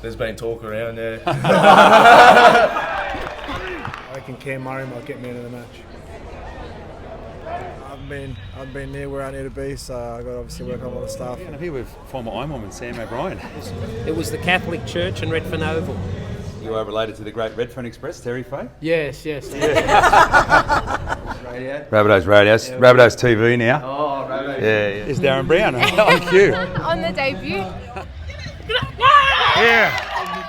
There's been talk around, yeah. I reckon Cam Murray might get me into the match. I've been near where I need to be, so I've got to obviously work on a lot of stuff. I'm here with former Ironman Sam O'Brien. It was the Catholic Church in Redfern Oval. You are related to the great Redfern Express, Terry Fay? Yes. Rabbitohs Radio. Yeah, Rabbitohs TV now. Oh, Rabbitohs. Yeah. It's Darren Brown on cue. On the debut. Yeah.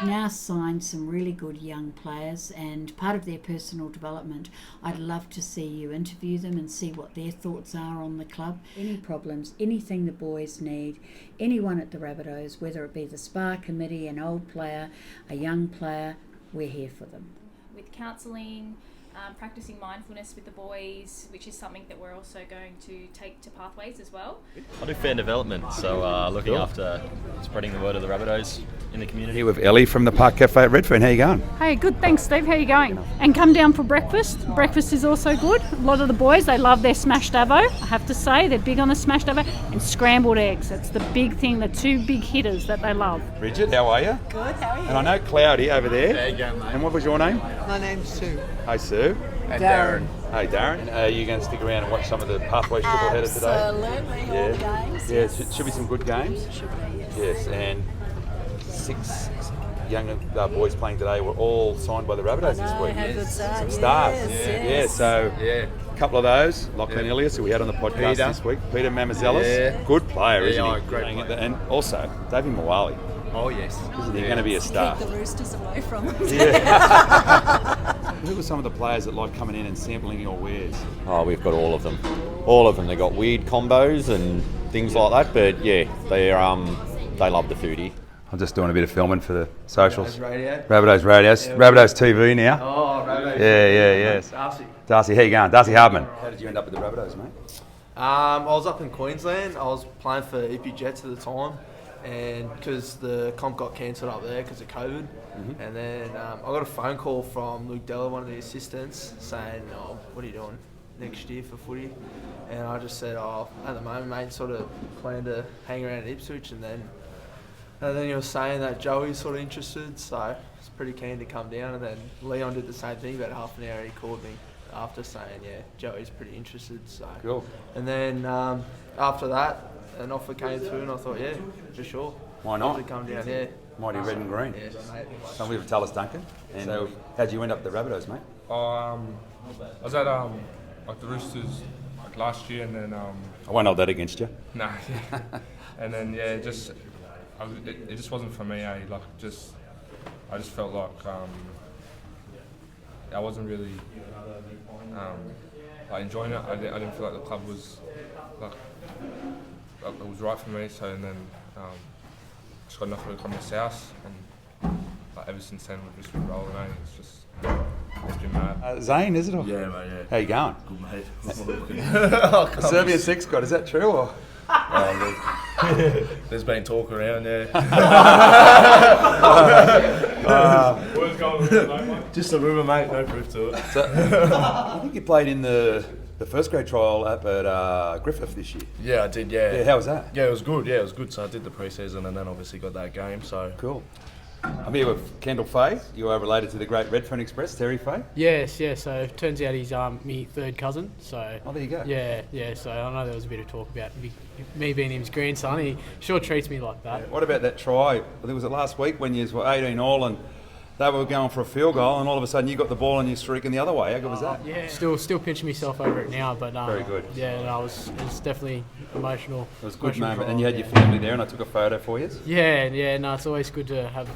We've now signed some really good young players, and part of their personal development, I'd love to see you interview them and see what their thoughts are on the club. Any problems, anything the boys need, anyone at the Rabbitohs, whether it be the SPA committee, an old player, a young player, we're here for them. With counselling, practicing mindfulness with the boys, which is something that we're also going to take to Pathways as well. I do fan development, so looking after spreading the word of the Rabbitohs in the community. Here with Ellie from the Park Cafe at Redfern. How you going? Hey, good, thanks Steve, how you going? And come down for breakfast. Breakfast is also good. A lot of the boys, they love their smashed avo, I have to say, they're big on the smashed avo, and scrambled eggs. That's the big thing, the two big hitters that they love. Bridget, how are you? Good, how are you? And I know Cloudy over there. There you go, mate. And what was your name? My name's Sue. Hey, Sue. And Darren. Hey, Darren. Are you going to stick around and watch some of the Pathways triple-header today? Absolutely, all the games. Yeah, should be some good games. Should be, yes. Yes, and 6 young boys playing today were all signed by the Rabbitohs this week. How good start. Some stars. Yes, Yeah, so Yeah. a couple of those. Lachlan Elias, who we had on the podcast Peter. this week. Peter Mamazelis. Yeah. Good player, isn't Yeah, he? great Playing player. And also, Davey Mawali. Oh, yes. Isn't he going to be a star? Keep the Roosters away from them. Who were some of the players that like coming in and sampling your wares? Oh, we've got all of them. All of them. They got weird combos and things like that, but yeah, they love the Footy. I'm just doing a bit of filming for the socials. Radio. Rabbitohs Radio. Rabbitohs TV now. Oh, Rabbitohs. Yeah. Darcy, how you going? Darcy Hardman. How did you end up with the Rabbitohs, mate? I was up in Queensland. I was playing for EP Jets at the time, and because the comp got cancelled up there because of COVID, and then I got a phone call from Luke Della, one of the assistants, saying, "Oh, what are you doing next year for footy?" And I just said, "Oh, at the moment, mate, sort of plan to hang around at Ipswich," and then he was saying that Joey's sort of interested, so I was pretty keen to come down. And then Leon did the same thing. About half an hour, he called me after saying, "Yeah, Joey's pretty interested." So, Cool. And then after that, an offer came through, and I thought, yeah, for sure. Why not? To come down, yeah. Mighty red and green. Yeah, mate. Somebody for Tallis Duncan. And so, how'd you end up at the Rabbitohs, mate? I was at like the Roosters like last year, and then I won't hold that against you. nah, and then yeah, it just wasn't for me. I just felt like I wasn't really like enjoying it. I didn't feel like the club was like it was right for me. So and then just got an offer to come to South, and like ever since then we've just been rolling. It's been mad. Zane, is it? Or? Yeah, mate, yeah. How you going? Good, mate. Oh, Serbian 6 God, is that true? Or? There's been talk around, yeah. Where's going with that, mate? Just a rumour, mate, no proof to it. So, I think you played in the first grade trial up at Griffith this year. Yeah, I did, yeah. Yeah, how was that? Yeah, it was good, yeah, it was good. So I did the pre-season and then obviously got that game, so. Cool. I'm here with Kendall Fay. You are related to the great Redfern Express, Terry Fay. Yes, so it turns out he's me third cousin. So oh, there you go. Yeah. So I know there was a bit of talk about me being his grandson. He sure treats me like that. Yeah. What about that try? I think was it last week when you were 18 all and they were going for a field goal, and all of a sudden you got the ball and you're streaking the other way. How good was that? Yeah. Still pinching myself over it now, but very good. Yeah, it was definitely emotional. It was a good moment, and you had your family there, and I took a photo for you. Yeah. No, it's always good to have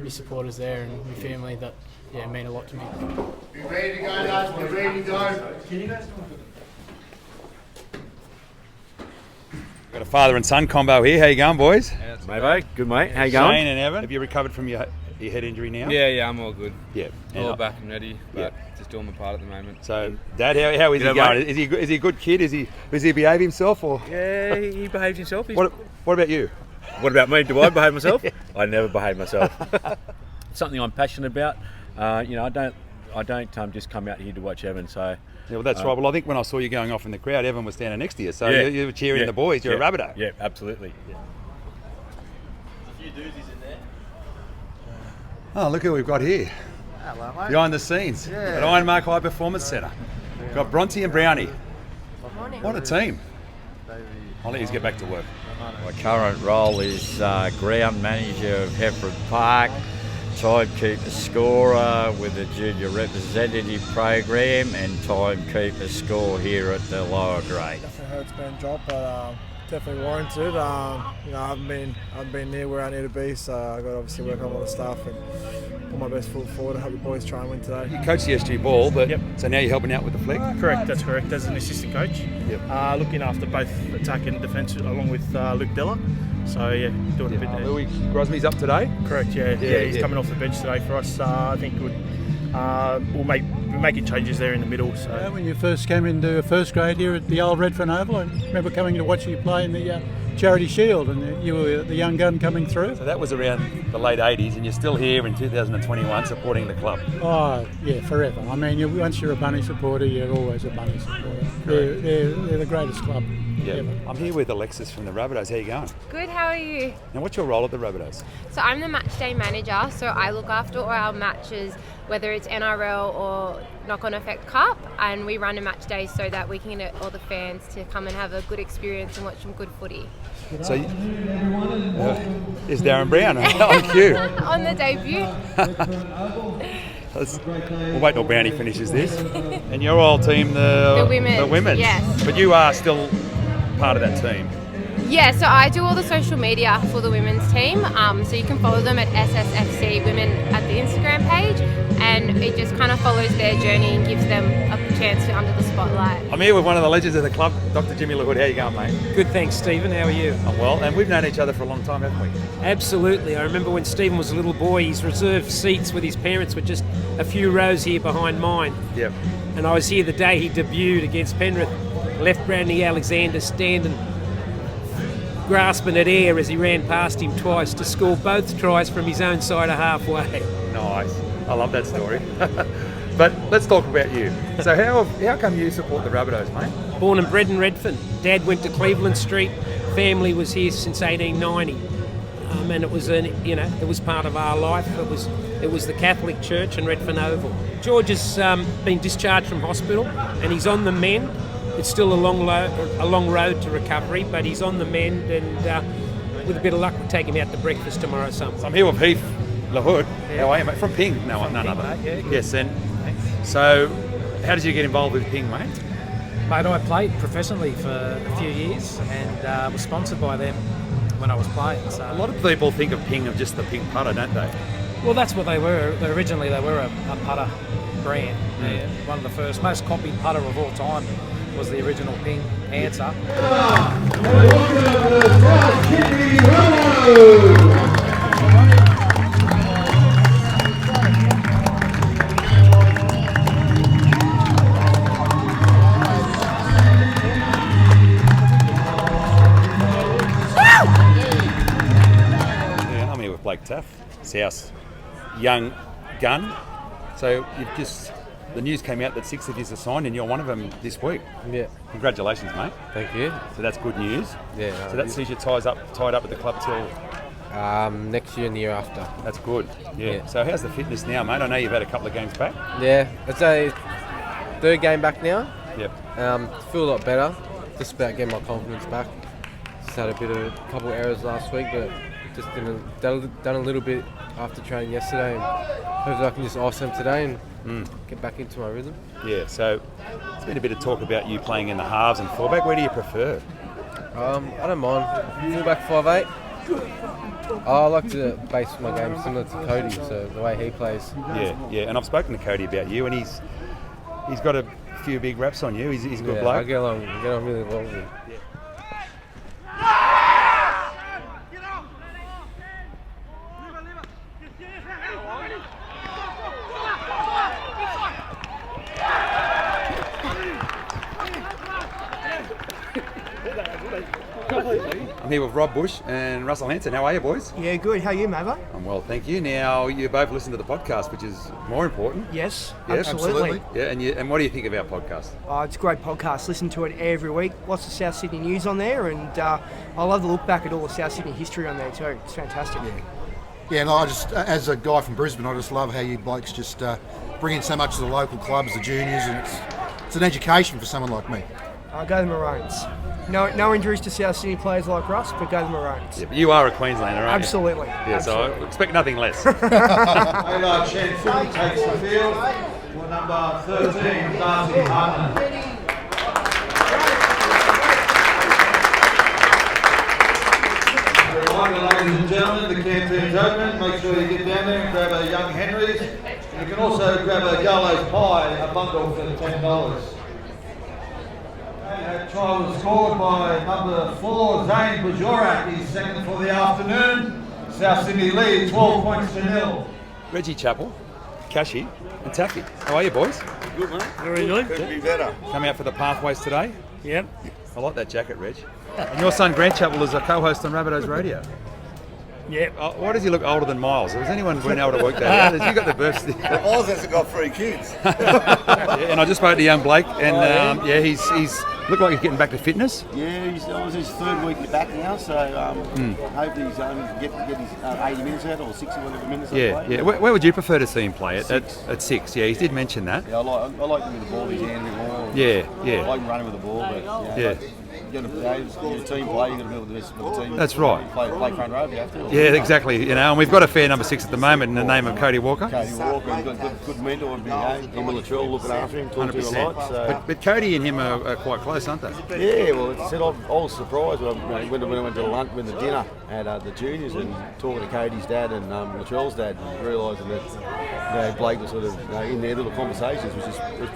my supporters there and my family that mean a lot to me. Be ready to go, guys. Be ready to go. Can you guys? Got a father and son combo here. How you going, boys? Mate, good mate. How you going? Shane and Evan. Have you recovered from your head injury now? Yeah, I'm all good. Yeah. All back and ready, but just doing my part at the moment. So, Dad, how is he going? Is he a good kid? Does he behave himself? Or? Yeah, he behaves himself. What about you? What about me? Do I behave myself? I never behave myself. Something I'm passionate about. I don't just come out here to watch Evan. So. Yeah, well, that's right. Well, I think when I saw you going off in the crowd, Evan was standing next to you. So you were cheering the boys. You're a Rabbitoh. Yeah, absolutely. Yeah. There's a few doozies in there. Oh, look who we've got here. Hello, mate. Behind the scenes at Ironmark High Performance Centre. We've got Bronte and Brownie. What a team. I'll let you get back to work. My current role is ground manager of Hefford Park, timekeeper scorer with the junior representative program, and timekeeper score here at the lower grade. Definitely hurts being dropped, but definitely warranted. I haven't been near where I need to be, so I got to obviously work on all the stuff and put my best foot forward. I hope the boys try and win today. You coach the SG ball, but so now you're helping out with the flick? Correct, that's correct. As an assistant coach, looking after both attack and defence along with Luke Della. So doing a bit there. Louis Grosmy's up today? Correct, yeah, he's coming off the bench today for us. I think we're making changes there in the middle. So when you first came into first grade here at the old Redfern Oval, I remember coming to watch you play in the Charity Shield, and you were the young gun coming through. So that was around the late 80s, and you're still here in 2021 supporting the club. Oh, yeah, forever. I mean, once you're a Bunny supporter, you're always a Bunny supporter. They're the greatest club ever. I'm here with Alexis from the Rabbitohs. How you going? Good, how are you? Now, what's your role at the Rabbitohs? So I'm the match day manager, so I look after all our matches, whether it's NRL or Knock-On Effect Cup, and we run a match day so that we can get all the fans to come and have a good experience and watch some good footy. So, is Darren Brown on cue? On the debut. We'll wait till Brownie finishes this. And your old team, the women. Yes. But you are still part of that team. Yeah, so I do all the social media for the women's team. So you can follow them at SSFC Women at the Instagram page, and it just kind of follows their journey and gives them a chance to under the spotlight. I'm here with one of the legends of the club, Dr. Jimmy LaHood. How you going, mate? Good, thanks, Stephen. How are you? I'm well, and we've known each other for a long time, haven't we? Absolutely. I remember when Stephen was a little boy, his reserved seats with his parents were just a few rows here behind mine. Yep. And I was here the day he debuted against Penrith, left Brandy Alexander standing, grasping at air as he ran past him twice to score both tries from his own side of halfway. Nice. I love that story. But let's talk about you. So how come you support the Rabbitohs, mate? Born and bred in Redfern. Dad went to Cleveland Street. Family was here since 1890. And it was it was part of our life. It was the Catholic Church in Redfern Oval. George has been discharged from hospital and he's on the mend. It's still a long road to recovery, but he's on the mend, and with a bit of luck, we'll take him out to breakfast tomorrow. So I'm here with Heath LaHood. How are you, mate? From Ping? No, none other. Yes, and so how did you get involved with Ping, mate? Mate, I played professionally for a few years and was sponsored by them when I was playing. So a lot of people think of Ping of just the Ping putter, don't they? Well, that's what they were. Originally, they were a putter brand. Yeah, one of the first, most copied putter of all time was the original Ping answer. I'm here with Blake Taff, South young gun. So the news came out that 6 of you are signed and you're one of them this week. Yeah. Congratulations, mate. Thank you. So that's good news. Yeah. So that sees you tied up at the club till next year and the year after. That's good. Yeah. So how's the fitness now, mate? I know you've had a couple of games back. Yeah. It's a third game back now. Yep. Feel a lot better. Just about getting my confidence back. Just had a couple of errors last week, but just done a little bit after training yesterday, and hopefully I can just ice them today and get back into my rhythm. Yeah, so there's been a bit of talk about you playing in the halves and fullback. Where do you prefer? I don't mind. Fullback 5'8". I like to base my game similar to Cody, so the way he plays. Yeah, and I've spoken to Cody about you, and he's got a few big raps on you. He's a good bloke. I get on really well with him. I'm here with Rob Bush and Russell Hanson. How are you, boys? Yeah, good. How are you, Mava? I'm well, thank you. Now, you both listen to the podcast, which is more important. Yes, yeah, absolutely. Yeah, and what do you think of our podcast? It's a great podcast. Listen to it every week. Lots of South Sydney news on there, and I love the look back at all the South Sydney history on there too. It's fantastic. Yeah, and I just, as a guy from Brisbane, I just love how you blokes just bring in so much of the local clubs, the juniors, and it's an education for someone like me. Go the Maroons. No injuries to South Sydney players like Russ, but go the Maroons. Yeah, but you are a Queenslander, aren't you? Absolutely. Yeah, so I expect nothing less. Chen Footy takes the field for number 13, Darcy Hartman. Ladies and gentlemen, the canteen's open. Make sure you get down there and grab a young Henry's. You can also grab a Gallows Pie, a bundle for $10. That try was scored by number 4, Zane Bajorak. He's second for the afternoon. South Sydney lead 12 points to 0. Reggie Chappell, Cashy, and Taffy. How are you, boys? Good, mate. Very good. Could be better. Come out for the Pathways today? Yep. I like that jacket, Reg. And your son Grant Chappell is a co-host on Rabbitohs Radio. Yep. Why does he look older than Miles? Has anyone been able to work that out? Has you got the birth certificate? Miles hasn't got 3 kids. Yeah, and I just spoke to young Blake, and he's looked like he's getting back to fitness. Yeah, that was his 3rd week back now, so hopefully he's get his 80 minutes out or 60 whatever minutes. Yeah. Where would you prefer to see him play? At 6? Yeah, he did mention that. Yeah, I like him with the ball in his hand a bit more. Yeah. I like him running with the ball, but yeah. You're a team play, you've got to build the best of the team. That's right. Play front row if you have to. Yeah, exactly. And we've got a fair number 6 at the moment in the name of Cody Walker. He's got good mentor, him and Latrell looking after him, talking to him a lot. So. But Cody and him are quite close, aren't they? Yeah, well, I was surprised when I went to lunch, went to dinner at the juniors and talking to Cody's dad and Latrell's dad, and realising that Blake was sort of in their little conversations, which was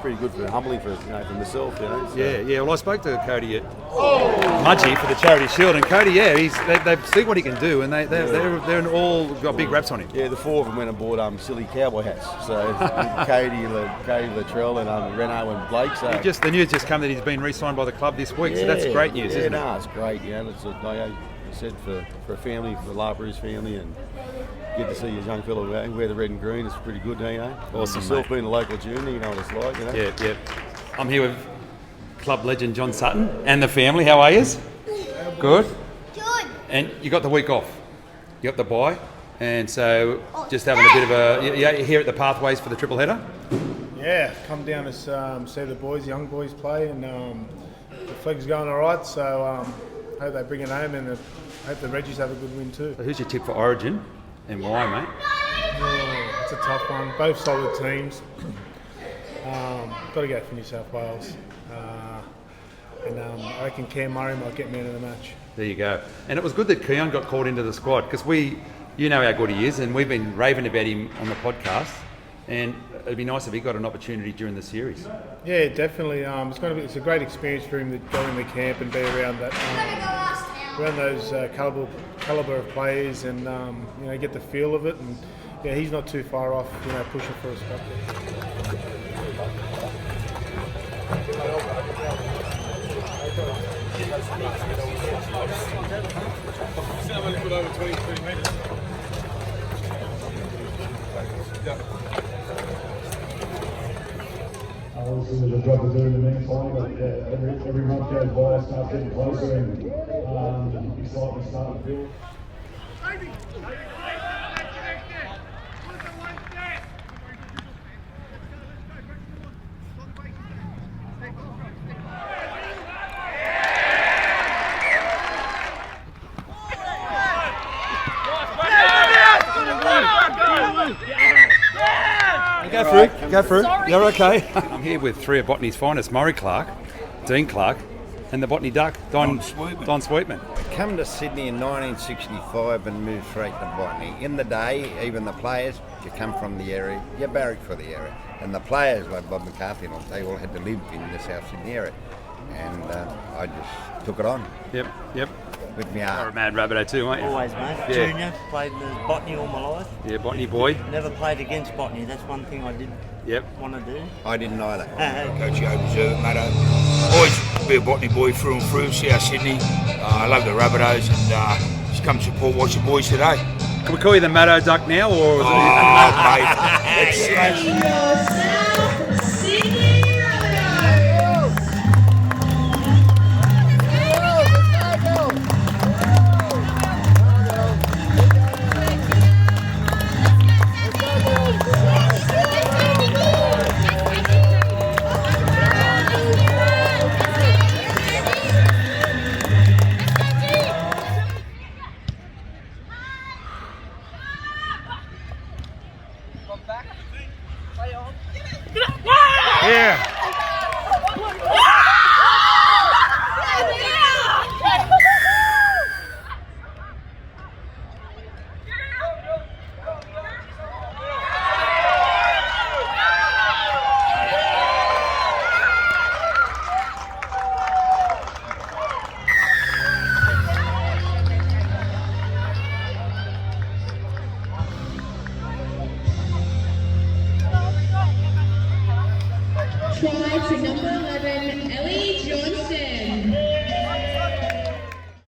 pretty good for humbling for myself. So. Yeah. Well, I spoke to Cody at Mudgee for the Charity Shield, and Cody, they see what he can do, and they're all got big raps on him. Yeah, the 4 of them went and bought silly cowboy hats. So Cody, Latrell, and Renault and Blake. So The news just come that he's been re-signed by the club this week, so that's great news, isn't it? Yeah, it's great. It's like I said for a family, for the Larpers family, and get to see his young fellow wear the red and green. It's pretty good, Awesome, yourself being a local junior, you know what it's like. Yeah. I'm here with club legend John Sutton and the family. How are you? Good. And you got the week off. You got the bye, and so just having a bit of you're here at the Pathways for the triple header. Yeah, come down to see the boys, young boys play, and the flag's going all right. So hope they bring it home, and hope the Reggies have a good win too. So who's your tip for Origin, and why, mate? Yeah, it's a tough one. Both solid teams. Got to go for New South Wales. And I reckon Cam Murray might get man of the match. There you go. And it was good that Keon got called into the squad, because you know how good he is, and we've been raving about him on the podcast. And it'd be nice if he got an opportunity during the series. Yeah, definitely. It's a great experience for him to go in the camp and be around that, around those calibre of players, and get the feel of it. And yeah, he's not too far off, pushing for a spot. Obviously, there's a job to do in the meantime, but every month goes by, I start getting closer, and excitement starting to build. Go through. You're okay. I'm here with 3 of Botany's finest: Murray Clark, Dean Clark, and the Botany Duck, Don Sweetman. Come to Sydney in 1965 and moved straight to Botany. In the day, even the players, you come from the area, you barrack for the area. And the players like Bob McCarthy, they all had to live in the South Sydney area. And I just took it on. Yep. With me heart. You're a mad Rabbitoh too, aren't you? Always, mate. Yeah. Junior, played the Botany all my life. Yeah, Botany boy. Never played against Botany. That's one thing I didn't want to do. I didn't either. Coach Observer, Matto. Always be a Botany boy through and through, South Sydney. I love the Rabbitohs, and just come support, watch the boys today. Can we call you the Matto Duck now, or is Yeah.